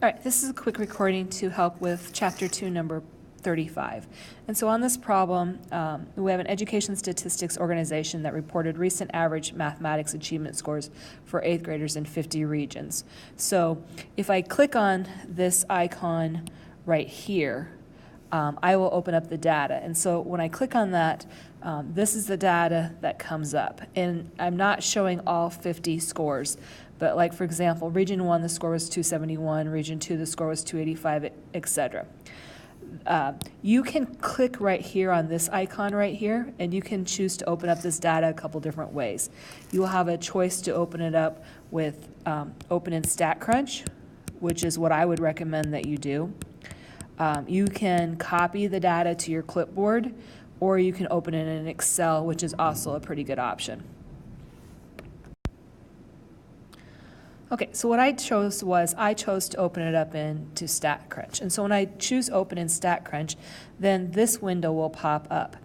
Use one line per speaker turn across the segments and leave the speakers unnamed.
All right, this is a quick recording to help with Chapter 2, number 35. And so on this problem, we have an education statistics organization that reported recent average mathematics achievement scores for 8th graders in 50 regions. So if I click on this icon right here, I will open up the data. And so when I click on that, this is the data that comes up. And I'm not showing all 50 scores, but like, for example, Region 1, the score was 271, Region 2, the score was 285, etc. You can click right here on this icon right here, and you can choose to open up this data a couple different ways. You will have a choice to open it up with Open in StatCrunch, which is what I would recommend that you do. You can copy the data to your clipboard, or you can open it in Excel, which is also a pretty good option. Okay, so what I chose to open it up into StatCrunch. And so when I choose Open in StatCrunch, then this window will pop up.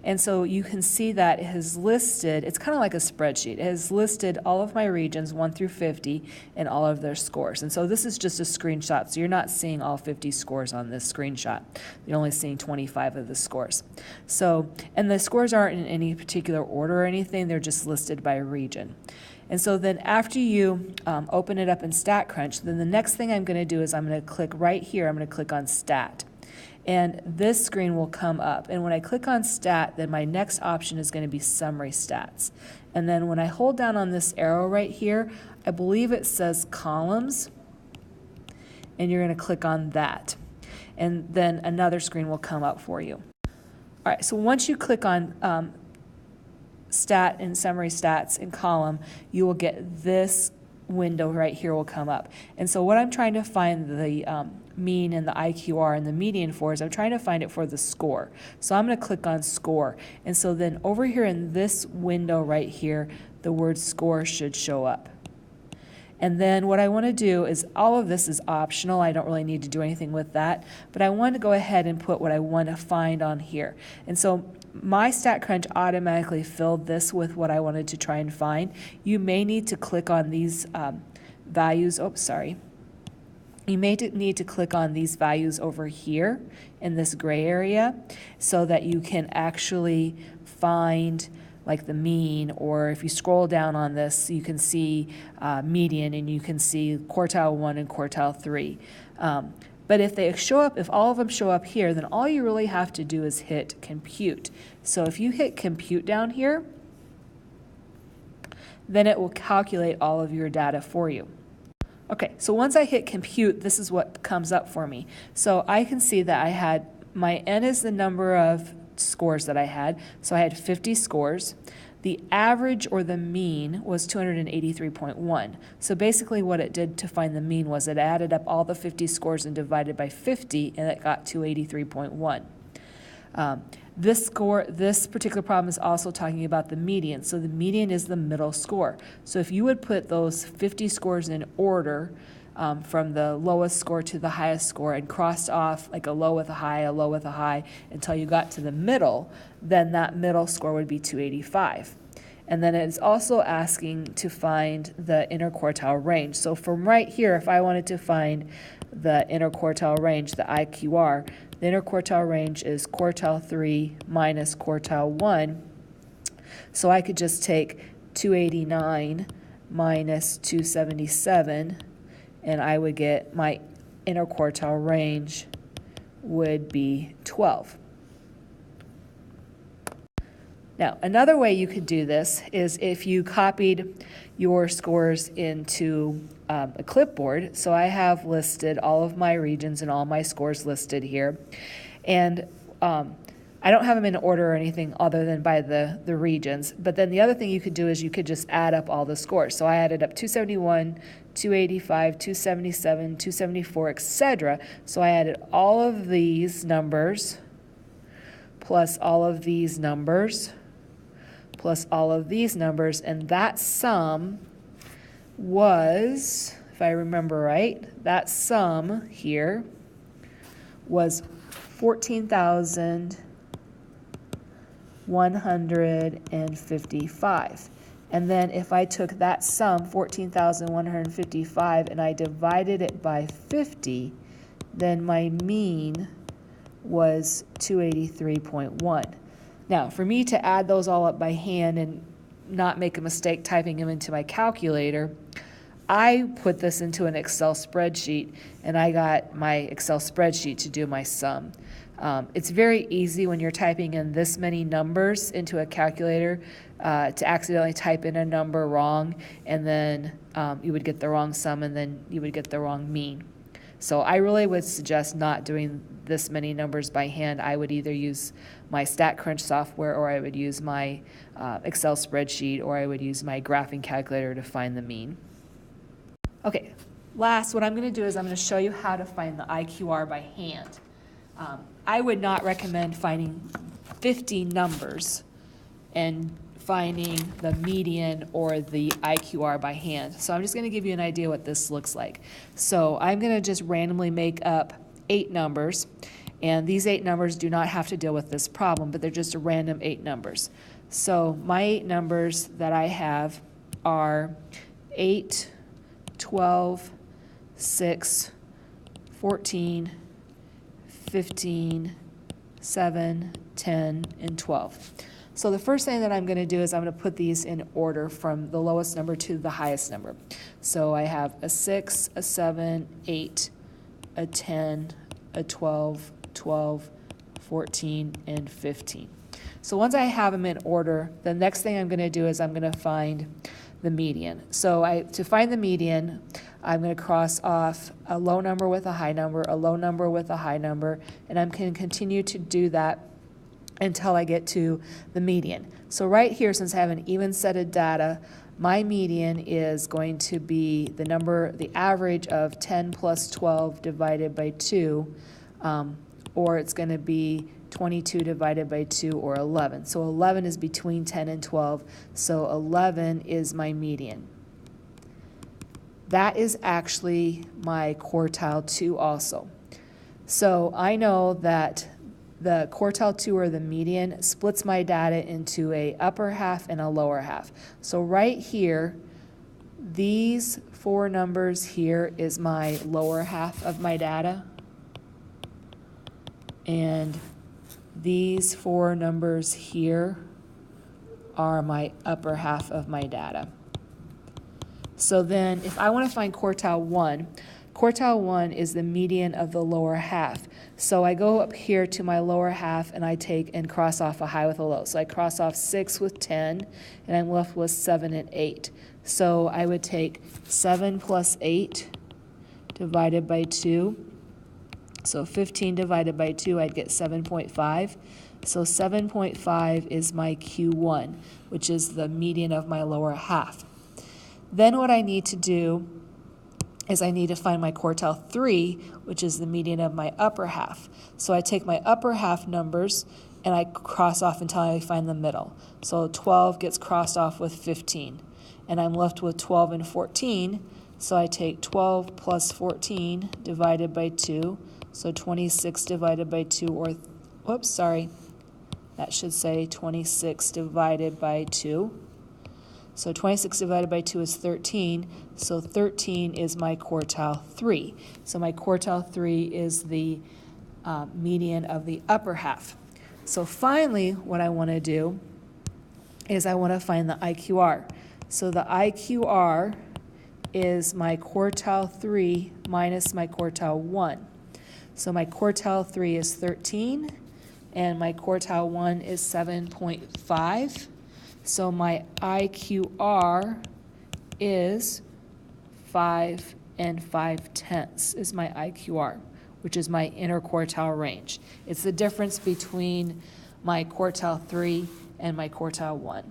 And so you can see that it has listed, it's kind of like a spreadsheet. It has listed all of my regions, 1 through 50, and all of their scores. And so this is just a screenshot, so you're not seeing all 50 scores on this screenshot. You're only seeing 25 of the scores. So, and the scores aren't in any particular order or anything, they're just listed by region. And so then after you open it up in StatCrunch, then the next thing I'm going to do is I'm going to click right here, I'm going to click on Stat. And this screen will come up. And when I click on Stat, then my next option is going to be Summary Stats. And then when I hold down on this arrow right here, I believe it says Columns, and you're going to click on that. And then another screen will come up for you. All right, so once you click on Stat and Summary Stats and Column, you will get this window right here will come up. And so what I'm trying to find the mean and the IQR and the median for is I'm trying to find it for the score. So I'm going to click on Score. And so then over here in this window right here, the word score should show up. And then what I want to do is, all of this is optional. I don't really need to do anything with that. But I want to go ahead and put what I want to find on here. And so my StatCrunch automatically filled this with what I wanted to try and find. You may need to click on these values. Oh, sorry. You may need to click on these values over here in this gray area so that you can actually find like the mean, or if you scroll down on this, you can see median, and you can see quartile 1 and quartile 3. But if they show up, if all of them show up here, then all you really have to do is hit Compute. So if you hit Compute down here, then it will calculate all of your data for you. Okay, so once I hit Compute, this is what comes up for me. So I can see that I had, my N is the number of scores that I had, so I had 50 scores. The average, or the mean, was 283.1. So basically what it did to find the mean was it added up all the 50 scores and divided by 50, and it got 283.1. This particular problem is also talking about the median. So the median is the middle score. So if you would put those 50 scores in order, from the lowest score to the highest score, and crossed off like a low with a low with a high, until you got to the middle, then that middle score would be 285. And then it's also asking to find the interquartile range. So from right here, if I wanted to find the interquartile range, the IQR, the interquartile range is quartile 3 minus quartile 1. So I could just take 289 minus 277, and I would get my interquartile range would be 12. Now, another way you could do this is if you copied your scores into a clipboard. So I have listed all of my regions and all my scores listed here. And I don't have them in order or anything other than by the regions. But then the other thing you could do is you could just add up all the scores. So I added up 271, 285, 277, 274, etc. So I added all of these numbers plus all of these numbers plus all of these numbers, and that sum was, if I remember right, that sum here was 14,155. And then if I took that sum, 14,155, and I divided it by 50, then my mean was 283.1. Now, for me to add those all up by hand and not make a mistake typing them into my calculator, I put this into an Excel spreadsheet, and I got my Excel spreadsheet to do my sum. It's very easy when you're typing in this many numbers into a calculator to accidentally type in a number wrong, and then you would get the wrong sum, and then you would get the wrong mean. So I really would suggest not doing this many numbers by hand. I would either use my StatCrunch software, or I would use my Excel spreadsheet, or I would use my graphing calculator to find the mean. Okay, last, what I'm going to do is I'm going to show you how to find the IQR by hand. I would not recommend finding 50 numbers and finding the median or the IQR by hand. So I'm just going to give you an idea what this looks like. So I'm going to just randomly make up 8 numbers, and these 8 numbers do not have to deal with this problem, but they're just a random 8 numbers. So my 8 numbers that I have are 8, 12, 6, 14, 15, 7, 10, and 12. So the first thing that I'm going to do is I'm going to put these in order from the lowest number to the highest number. So I have a 6, a 7, 8, a 10, a 12, 12, 14, and 15. So once I have them in order, the next thing I'm going to do is I'm going to find the median. So to find the median, I'm going to cross off a low number with a high number, a low number with a high number, and I'm going to continue to do that until I get to the median. So right here, since I have an even set of data, my median is going to be the average of 10 plus 12 divided by 2, or it's going to be 22 divided by 2, or 11. So 11 is between 10 and 12, so 11 is my median. That is actually my quartile 2 also. So I know that the quartile 2, or the median, splits my data into a upper half and a lower half. So right here, these 4 numbers here is my lower half of my data, and these 4 numbers here are my upper half of my data. So then if I want to find quartile 1 is the median of the lower half. So I go up here to my lower half, and I take and cross off a high with a low. So I cross off 6 with 10, and I'm left with 7 and 8. So I would take 7 plus 8 divided by 2. So 15 divided by 2, I'd get 7.5. So 7.5 is my Q1, which is the median of my lower half. Then what I need to do is I need to find my quartile 3, which is the median of my upper half. So I take my upper half numbers, and I cross off until I find the middle. So 12 gets crossed off with 15, and I'm left with 12 and 14. So I take 12 plus 14 divided by 2. So 26 divided by 2, or, whoops, sorry, that should say 26 divided by 2. So 26 divided by 2 is 13, so 13 is my quartile 3. So my quartile 3 is the median of the upper half. So finally, what I want to do is I want to find the IQR. So the IQR is my quartile 3 minus my quartile 1. So my quartile 3 is 13, and my quartile 1 is 7.5. So my IQR is 5 5/10 is my IQR, which is my interquartile range. It's the difference between my quartile 3 and my quartile 1.